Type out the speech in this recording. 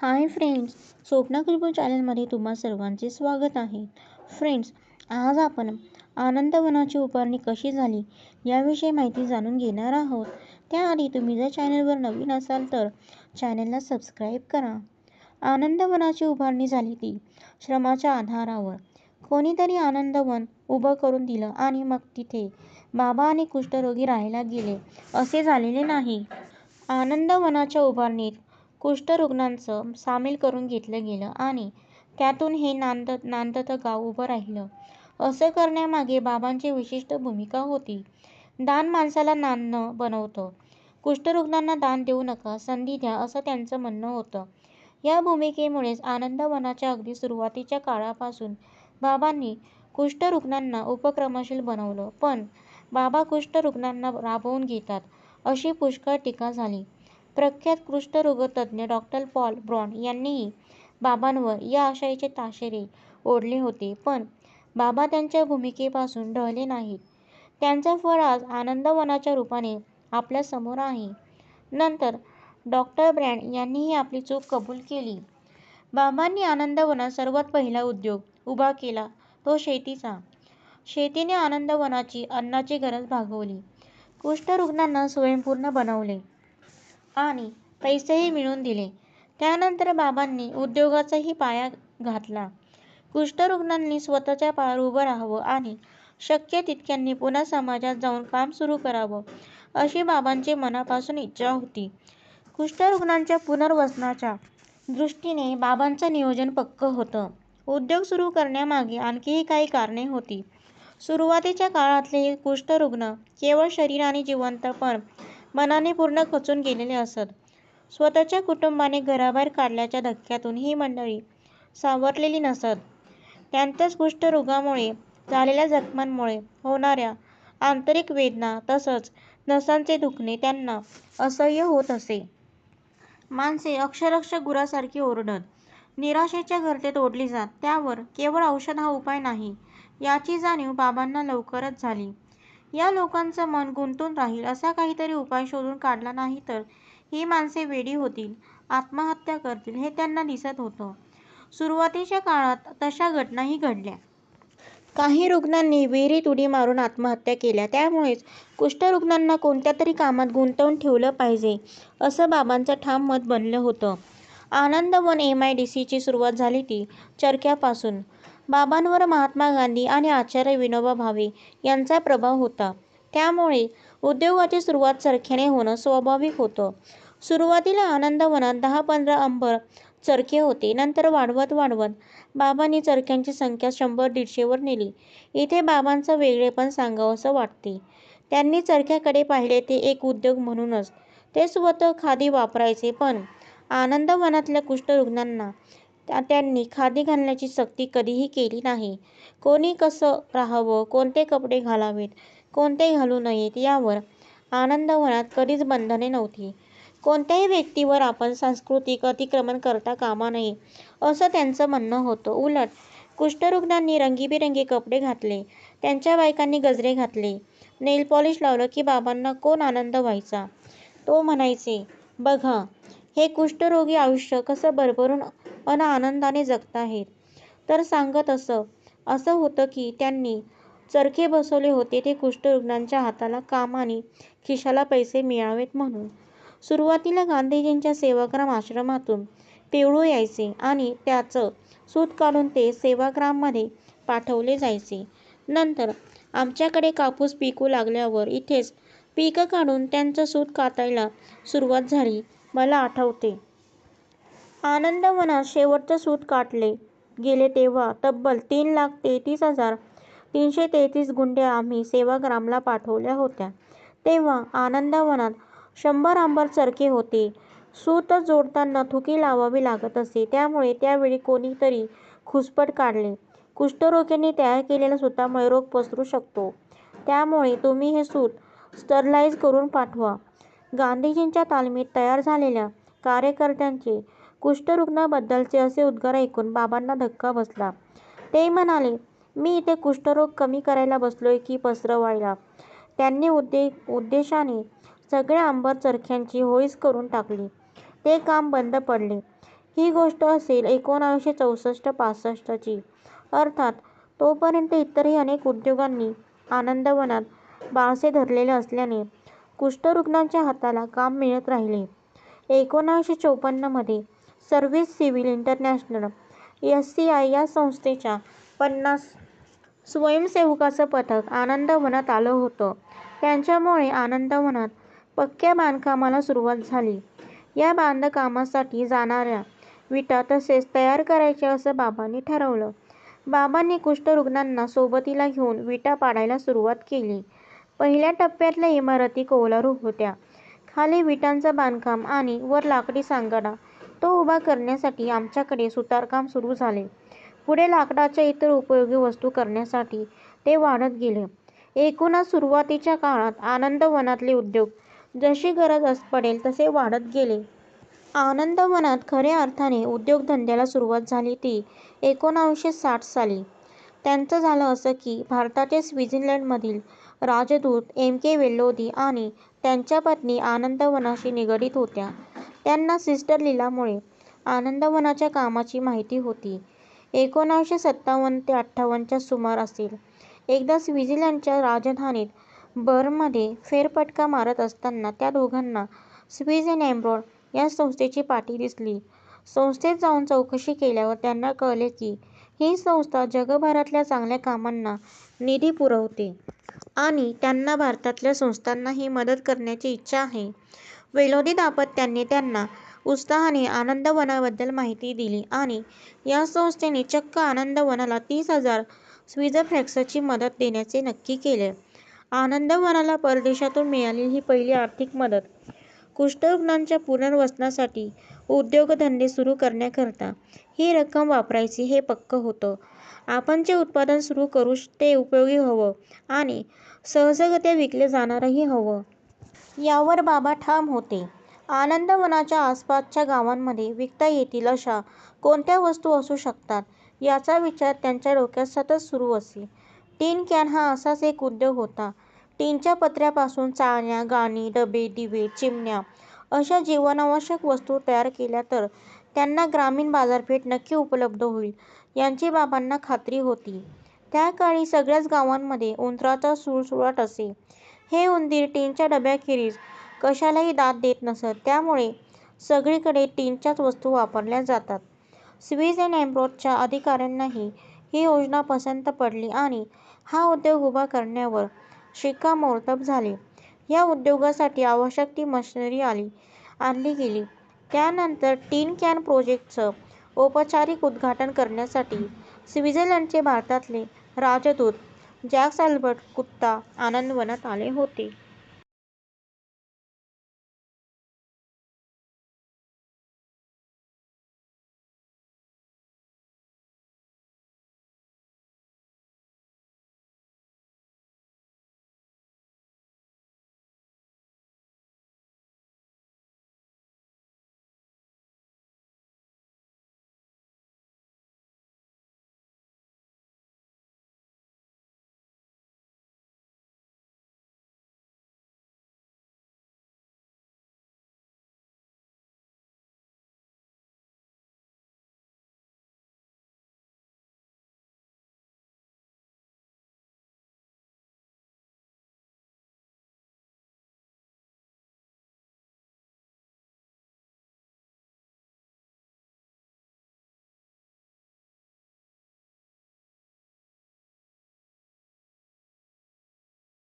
Hi friends, Swapna Khushboo चॅनलमध्ये तुम्हा सर्वांचे स्वागत आहे. फ्रेंड्स, आज आपण आनंदवनाची उभारणी कशी झाली याविषयी माहिती जाणून घेणार आहोत. त्याआधी तुम्ही जर चॅनलवर नवीन असाल तर चॅनलला सबस्क्राईब करा. आनंदवनाची उभारणी झाली ती श्रमाच्या आधारावर. कोणीतरी आनंदवन उभं करून दिलं आणि मग तिथे बाबा आणि कुष्ठरोगी राहायला गेले असे झालेले नाही. आनंदवनाच्या उभारणीत कुष्ठरुग्णांचं सामील करून घेतलं गेलं आणि त्यातून हे नांदतं गाव उभं राहिलं. असं करण्यामागे बाबांची विशिष्ट भूमिका होती. दान माणसाला नांदणं बनवतं. कुष्ठरुग्णांना दान देऊ नका, संधी द्या असं त्यांचं म्हणणं होतं. या भूमिकेमुळेच आनंदवनाच्या अगदी सुरुवातीच्या काळापासून बाबांनी कुष्ठरुग्णांना उपक्रमशील बनवलं. पण बाबा कुष्ठरुग्णांना राबवून घेतात अशी पुष्कळ टीका झाली. प्रख्यात कुष्ठरोगतज्ज्ञ डॉ. पॉल ब्रॉन यांनीही बाबांवर या आशयाचे ताशेरे ओढले होते. पण बाबा त्यांच्या भूमिकेपासून ढळले नाहीत. त्यांचं फळ आज आनंदवनाच्या रूपाने आपल्या समोर आहे. नंतर डॉ. ब्रॅन यांनीही आपली चूक कबूल केली. बाबांनी आनंदवनात सर्वात पहिला उद्योग उभा केला तो शेतीचा. शेतीने आनंदवनाची अन्नाची गरज भागवली, कुष्ठरुग्णांना स्वयंपूर्ण बनवले आणि पैसेही मिळवून दिले. त्यानंतर बाबांनी उद्योगाचाही पाया घातला. कुष्ठरुग्णांनी स्वतःच्या पायावर उभं राहावं आणि शक्य तितक्यांनी पुन्हा समाजात जाऊन काम सुरू करावं अशी बाबांची मनापासून इच्छा होती. कुष्ठरुग्णांच्या पुनर्वसनाच्या दृष्टीने बाबांचं नियोजन पक्कं होतं. उद्योग सुरू करण्यामागे आणखीही काही कारणे होती. सुरुवातीच्या काळातले हे कुष्ठरुग्ण केवळ शरीराने जिवंत पण मनाने पूर्ण खचून गेलेले असत. स्वतःच्या कुटुंबाने घराबाहेर काढल्याच्या धक्क्यातून ही मंडळी सावरलेली नसत. त्यांतच कुष्ठरोगामुळे झालेल्या जखमांमुळे होणाऱ्या आंतरिक वेदना तसंच नसांचे दुखणे त्यांना असह्य होत असे. माणसे अक्षरशः गुरासारखी ओरडत, निराशेच्या गर्तेत ओढली जात. त्यावर केवळ औषध हा उपाय नाही याची जाणीव बाबांना लवकरच झाली. या लोकांचं मन गुंतून राहील असा काहीतरी उपाय शोधून काढला नाही तर ही माणसे वेडी होतील, आत्महत्या करतील हे त्यांना दिसत होतं. सुरुवातीच्या काळात तशा घटनाही घडल्या. काही रुग्णांनी विहिरीत उडी मारून आत्महत्या केल्या. त्यामुळेच कुष्ठरुग्णांना कोणत्या तरी कामात गुंतवून ठेवलं पाहिजे असं बाबांचं ठाम मत बनलं होतं. आनंदवन MIDCची सुरुवात झाली ती चरख्यापासून. बाबांवर महात्मा गांधी आणि आचार्य विनोबा भावे यांचा प्रभाव होता. त्यामुळे उद्योगाची सुरुवात चरख्याने होणं स्वाभाविक होतं. सुरुवातीला आनंदवनात 10-15 अंबर चरखे होते. नंतर वाढवत बाबांनी चरख्यांची संख्या 100-150 वर नेली. इथे बाबांचं वेगळेपण सांगावंसं वाटते. त्यांनी चरख्याकडे पाहिले ते एक उद्योग म्हणूनच. ते स्वतः खादी वापरायचे पण आनंदवनातल्या कुष्ठरुग्णांना त्यांनी खादी घालण्याची सक्ती कधीही केली नाही. कोणी कसं राहावं, कोणते कपडे घालावेत, कोणते घालू नयेत यावर आनंदवनात कधीच बंधने नव्हती. कोणत्याही व्यक्तीवर आपण सांस्कृतिक अतिक्रमण करता कामा नये असं त्यांचं म्हणणं होतं. उलट कुष्ठरुग्णांनी रंगीबेरंगी कपडे घातले, त्यांच्या बायकांनी गजरे घातले, नेल पॉलिश लावलं की बाबांना कोण आनंद व्हायचा. तो म्हणायचे, बघा हे कुष्ठरोगी आयुष्य कसं भरभरून अन आनंदाने जगताहेत. तर सांगत असं होतं की त्यांनी चरखे बसवले होते ते कुष्ठरुग्णांच्या हाताला काम आणि खिशाला पैसे मिळावेत म्हणून. सुरुवातीला गांधीजींच्या सेवाग्राम आश्रमातून पिवळू यायचे आणि त्याचं सूत काढून ते सेवाग्राममध्ये पाठवले जायचे. नंतर आमच्याकडे कापूस पिकू लागल्यावर इथेच पीक काढून त्यांचं सूत कातायला सुरुवात झाली. मला आठवते. आनंदवनात शेवटचं सूत कातले गेले तेव्हा तब्बल 3,33,333 गुंड्या आम्ही सेवाग्रामला पाठवल्या होत्या. तेव्हा आनंदवनात 100 अंबर चरखे होते. सूत जोडताना थुकी लावावी लागत असे. त्यामुळे त्यावेळी कोणीतरी खुसपट काढले. कुष्ठरोग्यांनी तयार केलेल्या सुतामुळे रोग पसरू शकतो. त्यामुळे तुम्ही हे सूत स्टरलाइज करून पाठवा. गांधीजींच्या तालमीत तयार झालेल्या कार्यकर्त्यांचे कुष्ठरुग्णांबद्दलचे असे उद्गार ऐकून बाबांना धक्का बसला. ते म्हणाले, मी इथे कुष्ठरोग कमी करायला बसलोय की पसरवायला. त्यांनी उद्देशाने सगळ्या अंबर चरख्यांची होळीच करून टाकली. ते काम बंद पडले. ही गोष्ट असेल 1964-65ची. अर्थात तोपर्यंत इतरही अनेक उद्योगांनी आनंदवनात बाळसे धरलेले असल्याने कुष्ठरुग्णांच्या हाताला काम मिळत राहिले. 1954 सर्व्हिस सिव्हिल इंटरनॅशनल (SCI) या संस्थेच्या 50 स्वयंसेवकांचं पथक आनंदवनात आलं होतं. त्यांच्यामुळे आनंदवनात पक्क्या बांधकामाला सुरुवात झाली. या बांधकामासाठी जाणाऱ्या विटा तसेच तयार करायच्या असं बाबांनी ठरवलं. बाबांनी कुष्ठरुग्णांना सोबतीला घेऊन विटा पाडायला सुरुवात केली. पहिल्या टप्प्यातल्या इमारती कौलारू होत्या. खाली विटांचं बांधकाम आणि वर लाकडी सांगाडा तो उभा करण्यासाठी आमच्याकडे सुतारकाम सुरू झाले. पुढे लाकडाच्या इतर उपयोगी वस्तू करण्यासाठी ते वाढत गेले. एकूणच सुरुवातीच्या काळात आनंदवनातले उद्योग जशी गरज पडेल तसे वाढत गेले. आनंदवनात खऱ्या अर्थाने उद्योगधंद्याला सुरुवात झाली ती 1960 साली. त्यांचं झालं असं की भारताचे स्वित्झर्लंडमधील राजदूत M.K. वेल्लोदी आणि त्यांच्या पत्नी आनंदवनाशी निगडीत होत्या. त्यांना सिस्टर लीलामुळे आनंदवनाच्या कामाची माहिती होती. 1957-58 च्या सुमार असेल. एकदा स्वित्झर्लंडच्या राजधानीत बर्नमध्ये फेरफटका मारत असताना त्या दोघांना स्विस एम्ब्रॉड या संस्थेची पाटी दिसली. संस्थेत जाऊन चौकशी केल्यावर त्यांना कळले की ही संस्था जगभरातल्या चांगल्या कामांना निधी पुरवते आणि त्यांना भारतातल्या संस्थांनाही मदत करण्याची इच्छा आहे. वेल्लोदी दाम्पत्याने त्यांना उत्साहाने आनंदवनाबद्दल माहिती दिली आणि या संस्थेने चक्क आनंदवनाला 30,000 स्विस फ्रँक्सची मदत देण्याचे नक्की केले. आनंदवनाला परदेशातून मिळालेली ही पहिली आर्थिक मदत कुष्ठरुग्णांच्या पुनर्वसनासाठी उद्योगधंदे सुरू करण्याकरता ही रक्कम वापरायची हे पक्कं होतं. आपण जे उत्पादन सुरू करू ते उपयोगी हवं आणि सहजगत्या विकलं जाणारंही हवं. यावर बाबा ठाम होते. आनंदवनाच्या आसपासच्या गावांमध्ये विकता येतील अशा कोणत्या वस्तू असू शकतात याचा विचार त्यांच्या डोक्यात सतत सुरू असे. टिन कॅन हा असाच एक उद्योग होता. टिनच्या पत्र्यापासून चाळण्या, गाणी, डबे, दिवे, चिमण्या अशा जीवनावश्यक वस्तू तयार केल्या तर त्यांना ग्रामीण बाजारपेठ नक्की उपलब्ध होईल याची बाबांना खात्री होती. त्या काळी सगळ्याच गावांमध्ये उंदरांचा सुळसुळाट असे. हे उंदीर टिनच्या डब्याखेरीज कशालाही दाद देत नसत. त्यामुळे सगळीकडे टिनच्याच वस्तू वापरल्या जातात. स्विस एम्ब्रॉडच्या अधिकाऱ्यांनाही ही योजना पसंत पडली आणि हा उद्योग उभा करण्यावर शिक्कामोर्तब झाले. या उद्योगासाठी आवश्यक ती मशिनरी आणली गेली. त्यानंतर टिन कॅन प्रोजेक्टचं औपचारिक उद्घाटन करण्यासाठी स्वित्झर्लंडचे भारतातले राजदूत जॅक्स ॲल्बर्ट गुप्ता आनंदवनात आले होते.